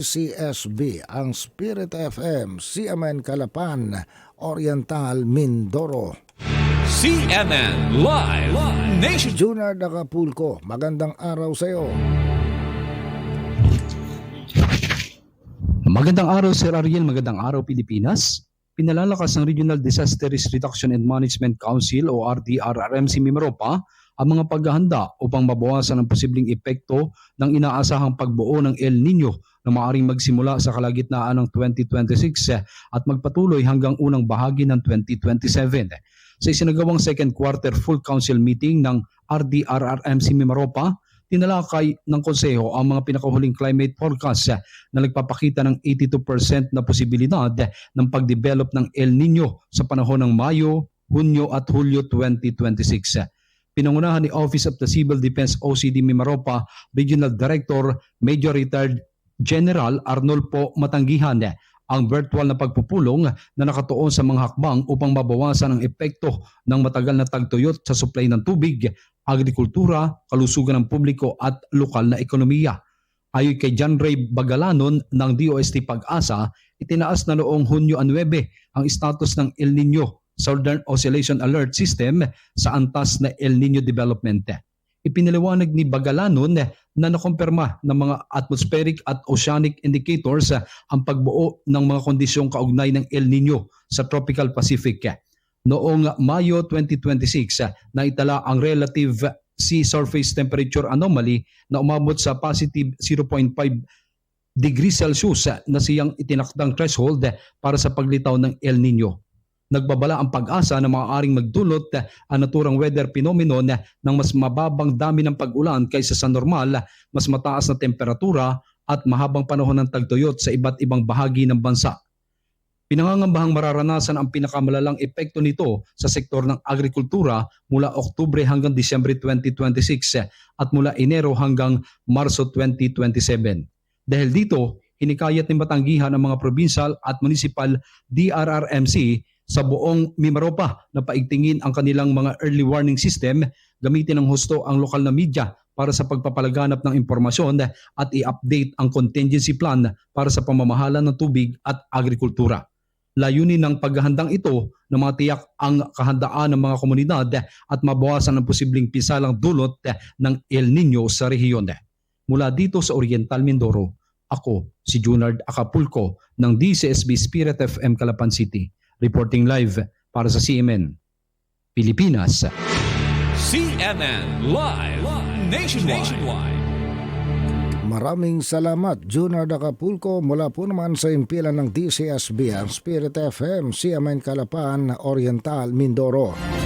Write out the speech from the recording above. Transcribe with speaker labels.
Speaker 1: CSB, ang Spirit FM, CMN Calapan, Oriental, Mindoro.
Speaker 2: CNN Live Nation.
Speaker 1: Junior Acapulco, magandang araw sa iyo.
Speaker 3: Magandang araw Sir Ariel, magandang araw Pilipinas. Pinalalakas ng Regional Disaster Risk Reduction and Management Council o RDRRMC Mimaropa ang mga paghahanda upang mabawasan ang posibleng epekto ng inaasahang pagbuo ng El Nino na maaaring magsimula sa kalagitnaan ng 2026 at magpatuloy hanggang unang bahagi ng 2027. Sa isinagawang second quarter full council meeting ng RDRRMC Mimaropa, tinalakay ng konseho ang mga pinakahuling climate forecast na nagpapakita ng 82% na posibilidad ng pagdevelop ng El Nino sa panahon ng Mayo, Hunyo at Hulyo 2026. Pinangunahan ni Office of the Civil Defense OCD Mimaropa Regional Director Major Retired General Arnolfo Matanggihan ang virtual na pagpupulong na nakatuon sa mga hakbang upang mabawasan ang epekto ng matagal na tagtuyot sa supply ng tubig, agrikultura, kalusugan ng publiko at lokal na ekonomiya. Ayon kay John Ray Bagalanon ng DOST Pag-asa, itinaas na noong Hunyo 9 ang status ng El Nino Southern Oscillation Alert System sa antas na El Nino Development. Ipinaliwanag ni Bagalanon na nakumpirma ng mga atmospheric at oceanic indicators ang pagbuo ng mga kondisyong kaugnay ng El Nino sa Tropical Pacific. Noong Mayo 2026, naitala ang relative sea surface temperature anomaly na umabot sa positive 0.5 degrees Celsius na siyang itinakdang threshold para sa paglitaw ng El Nino. Nagbabala ang pag-asa na maaaring magdulot ang naturang weather phenomenon ng mas mababang dami ng pag-ulan kaysa sa normal, mas mataas na temperatura at mahabang panahon ng tagtuyot sa iba't ibang bahagi ng bansa. Pinangangambahang mararanasan ang pinakamalalang epekto nito sa sektor ng agrikultura mula Oktubre hanggang Disyembre 2026 at mula Enero hanggang Marso 2027. Dahil dito, hinikayat ni Matanggihan ang mga provincial at municipal DRRMC sa buong Mimaropa na paigtingin ang kanilang mga early warning system, gamitin ng husto ang lokal na media para sa pagpapalaganap ng impormasyon at i-update ang contingency plan para sa pamamahala ng tubig at agrikultura. Layunin ng paghahandang ito na matiyak ang kahandaan ng mga komunidad at mabawasan ang posibleng pisalang dulot ng El Nino sa rehiyon. Mula dito sa Oriental Mindoro, ako si Junard Acapulco ng DCSB Spirit FM Calapan City. Reporting live para sa CMN Pilipinas.
Speaker 2: CNN Live Nationwide.
Speaker 1: Maraming salamat, Junior Acapulco, mula po naman sa impilan ng DCSB, ang Spirit FM, CMN Calapan, Oriental, Mindoro.